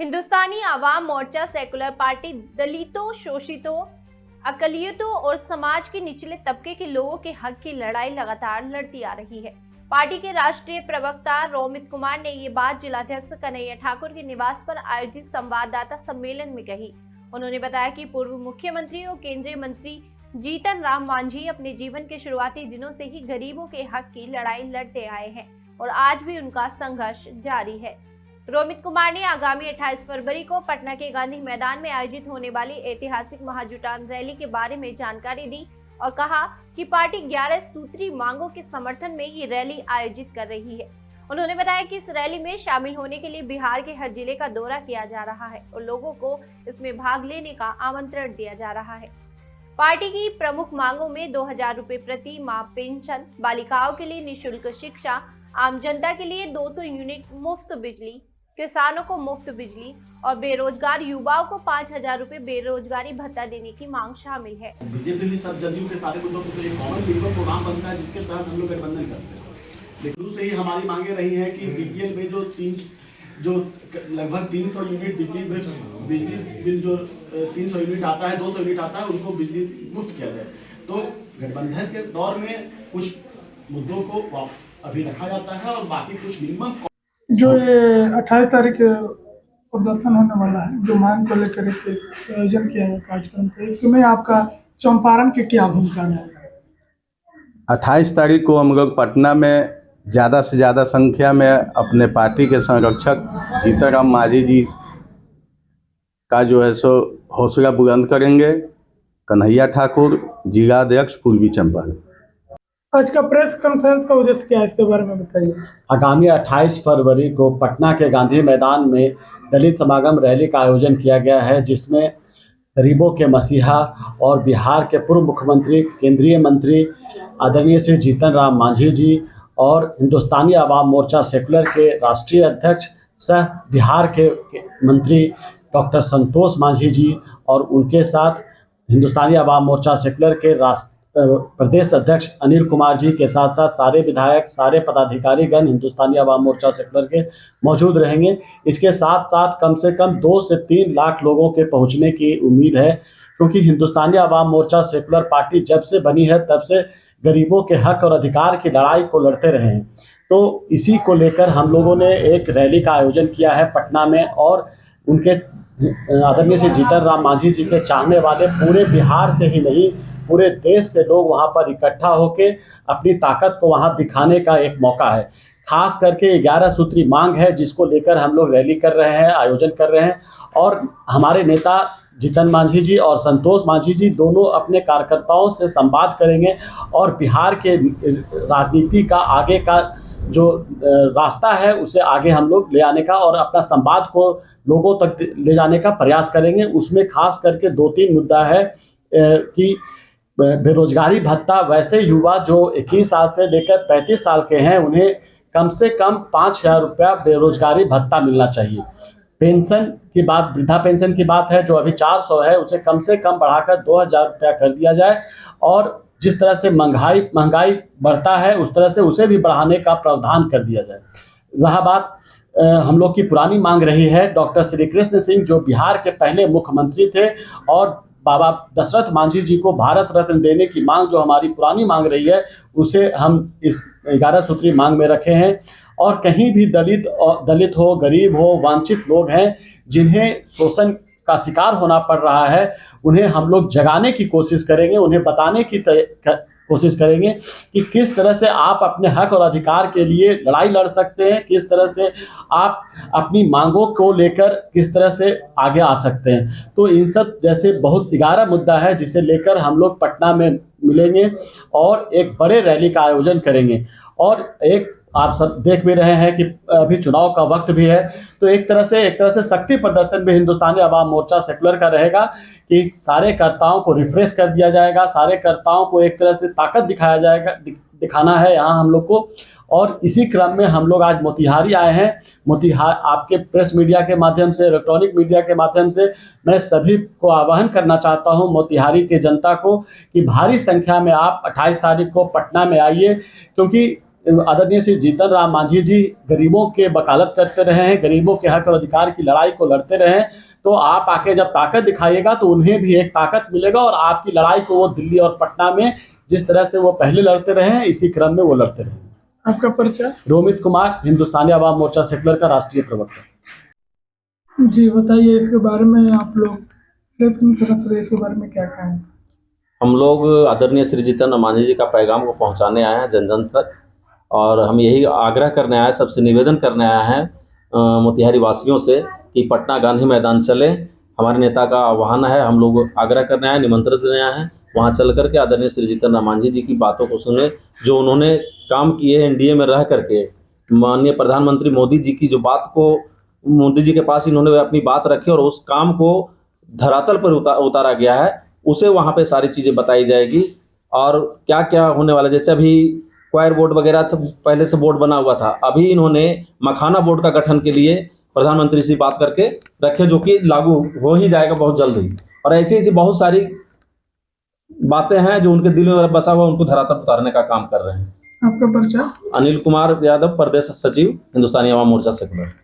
Hindustani Awam Morcha secular party दलितों, शोषितों, अकलियतों और समाज के निचले तबके के लोगों के हक की लड़ाई लगातार लड़ती आ रही है। पार्टी के राष्ट्रीय प्रवक्ता रोमित कुमार ने ये बात जिलाध्यक्ष कन्हैया ठाकुर के निवास पर आयोजित संवाददाता सम्मेलन में कही। उन्होंने बताया कि पूर्व मुख्यमंत्री और केंद्रीय मंत्री जीतन राम मांझी अपने जीवन के शुरुआती दिनों से ही गरीबों के हक की लड़ाई लड़ते आए हैं और आज भी उनका संघर्ष जारी है। रोमित कुमार ने आगामी 28 फरवरी को पटना के गांधी मैदान में आयोजित होने वाली ऐतिहासिक महाजुटान रैली के बारे में जानकारी दी और कहा कि पार्टी 11 सूत्री मांगों के समर्थन में ये रैली आयोजित कर रही है। उन्होंने बताया कि इस रैली में शामिल होने के लिए बिहार के हर जिले का दौरा किया जा रहा है और लोगों को इसमें भाग लेने का आमंत्रण दिया जा रहा है। पार्टी की प्रमुख मांगों में 2000 रुपए प्रति माह पेंशन, बालिकाओं के लिए निःशुल्क शिक्षा, आम जनता के लिए 200 यूनिट मुफ्त बिजली, किसानों को मुफ्त बिजली और बेरोजगार युवाओं को 5000 रुपए बेरोजगारी भत्ता देने की मांग शामिल है। बीजेपी सब जदयू के सारे मुद्दों पर एक कॉमन मिनिमम प्रोग्राम बनता है जिसके तहत हम लोग गठबंधन करते हैं। लेकिन से ही हमारी मांगे रही है कि बीपीएल में जो लगभग 300 यूनिट बिजली बिल जो 300 यूनिट आता है, 200 यूनिट आता है, उनको बिजली मुफ्त किया जाए। तो गठबंधन के दौर में कुछ मुद्दों को अभी रखा जाता है और बाकी कुछ मिनिमम जो ये 28 तारीख प्रदर्शन होने वाला है, जो मांग को लेकर एक आयोजन किया है कार्यक्रम पे, इसमें आपका चंपारण की क्या भूमिका है? 28 तारीख को हम लोग पटना में ज़्यादा से ज़्यादा संख्या में अपने पार्टी के संरक्षक जीतन राम मांझी जी का जो है सो हौसला बुलंद करेंगे। कन्हैया ठाकुर, जिलाध्यक्ष पूर्वी चंपारण। आज का प्रेस कॉन्फ्रेंस का उद्देश्य क्या है, इसके बारे में बताइए। आगामी 28 फरवरी को पटना के गांधी मैदान में दलित समागम रैली का आयोजन किया गया है, जिसमें गरीबों के मसीहा और बिहार के पूर्व मुख्यमंत्री, केंद्रीय मंत्री आदरणीय श्री जीतन राम मांझी जी और हिंदुस्तानी आवाम मोर्चा सेकुलर के राष्ट्रीय अध्यक्ष सह बिहार के मंत्री डॉक्टर संतोष मांझी जी और उनके साथ हिंदुस्तानी आवाम मोर्चा सेकुलर के प्रदेश अध्यक्ष अनिल कुमार जी के साथ साथ सारे विधायक, सारे पदाधिकारीगण हिंदुस्तानी आवाम मोर्चा सेकुलर के मौजूद रहेंगे। इसके साथ साथ कम से कम 2 से 3 लाख लोगों के पहुंचने की उम्मीद है, क्योंकि हिंदुस्तानी आवाम मोर्चा सेकुलर पार्टी जब से बनी है तब से गरीबों के हक और अधिकार की लड़ाई को लड़ते रहे हैं। तो इसी को लेकर हम लोगों ने एक रैली का आयोजन किया है पटना में और उनके आदरणीय श्री जीतन राम मांझी जी के चाहने वाले पूरे बिहार से ही नहीं, पूरे देश से लोग वहां पर इकट्ठा होकर अपनी ताकत को वहां दिखाने का एक मौका है। खास करके 11 सूत्री मांग है जिसको लेकर हम लोग रैली कर रहे हैं, आयोजन कर रहे हैं और हमारे नेता जीतन मांझी जी और संतोष मांझी जी दोनों अपने कार्यकर्ताओं से संवाद करेंगे और बिहार के राजनीति का आगे का जो रास्ता है उसे आगे हम लोग ले आने का और अपना संवाद को लोगों तक ले जाने का प्रयास करेंगे। उसमें खास करके 2-3 मुद्दा है कि बेरोजगारी भत्ता, वैसे युवा जो 21 साल से लेकर 35 साल के हैं उन्हें कम से कम 5000 रुपया बेरोजगारी भत्ता मिलना चाहिए। पेंशन की बात, वृद्धा पेंशन की बात है जो अभी 400 है, उसे कम से कम बढ़ाकर 2000 रुपया कर दिया जाए और जिस तरह से महंगाई बढ़ता है उस तरह से उसे भी बढ़ाने का प्रावधान कर दिया जाए। रहा बात हम लोग की पुरानी मांग रही है, डॉक्टर श्री कृष्ण सिंह जो बिहार के पहले मुख्यमंत्री थे और बाबा दशरथ मांझी जी को भारत रत्न देने की मांग जो हमारी पुरानी मांग रही है, उसे हम इस 11 सूत्री मांग में रखे हैं। और कहीं भी दलित हो, गरीब हो, वांछित लोग हैं जिन्हें शोषण का शिकार होना पड़ रहा है, उन्हें हम लोग जगाने की कोशिश करेंगे, उन्हें बताने की कोशिश करेंगे कि किस तरह से आप अपने हक और अधिकार के लिए लड़ाई लड़ सकते हैं, किस तरह से आप अपनी मांगों को लेकर किस तरह से आगे आ सकते हैं। तो इन सब जैसे बहुत 11 मुद्दा है जिसे लेकर हम लोग पटना में मिलेंगे और एक बड़े रैली का आयोजन करेंगे। और एक आप सब देख भी रहे हैं कि अभी चुनाव का वक्त भी है, तो एक तरह से शक्ति प्रदर्शन भी हिंदुस्तानी आवाम मोर्चा सेकुलर का रहेगा कि सारे कर्ताओं को रिफ्रेश कर दिया जाएगा, सारे कर्ताओं को एक तरह से ताकत दिखाया जाएगा, दिखाना है यहाँ हम लोग को। और इसी क्रम में हम लोग आज मोतिहारी आए हैं। आपके प्रेस मीडिया के माध्यम से, इलेक्ट्रॉनिक मीडिया के माध्यम से मैं सभी को आह्वान करना चाहता हूँ, मोतिहारी के जनता को, कि भारी संख्या में आप 28 तारीख को पटना में आइए, क्योंकि आदरणीय श्री जीतन राम मांझी जी गरीबों के वकालत करते रहे हैं, गरीबों के हक और अधिकार की लड़ाई को लड़ते रहे हैं, तो आप आके जब ताकत दिखाइएगा तो उन्हें भी एक ताकत मिलेगा और आपकी लड़ाई को वो दिल्ली और पटना में जिस तरह से वो पहले लड़ते रहे हैं इसी क्रम में वो लड़ते रहे। आपका परिचय? रोमित कुमार, हिंदुस्तानी आवाम मोर्चा सेकुलर का राष्ट्रीय प्रवक्ता। जी बताइए, इसके बारे में आप लोग प्रेस कॉन्फ्रेंस में इसके बारे में क्या कहें? हम लोग आदरणीय श्री जीतन राम मांझी जी का पैगाम को पहुंचाने आए हैं जन जन तक, और हम यही आग्रह करने आए हैं, सबसे निवेदन करने आए हैं मोतिहारी वासियों से कि पटना गांधी मैदान चले। हमारे नेता का आह्वान है, हम लोग आग्रह करने आए, निमंत्रण देने आए हैं, वहाँ चल करके आदरणीय श्री जीतन राम मांझी जी की बातों को सुने, जो उन्होंने काम किए एनडीए में रह करके। माननीय प्रधानमंत्री मोदी जी की जो बात को मोदी जी के पास इन्होंने अपनी बात रखी और उस काम को धरातल पर उतारा गया है, उसे वहाँ पे सारी चीज़ें बताई जाएगी और क्या क्या होने वाला। जैसे अभी क्वायर बोर्ड वगैरह तो पहले से बोर्ड बना हुआ था, अभी इन्होंने मखाना बोर्ड का गठन के लिए प्रधानमंत्री से बात करके रखे, जो कि लागू हो ही जाएगा बहुत जल्द ही। और ऐसी ऐसी बहुत सारी बातें हैं जो उनके दिल में बसा हुआ, उनको धरातल उतारने का काम कर रहे हैं। आपका परिचय? अनिल कुमार यादव, प्रदेश सचिव, हिंदुस्तानी आवाम मोर्चा सेकुलर।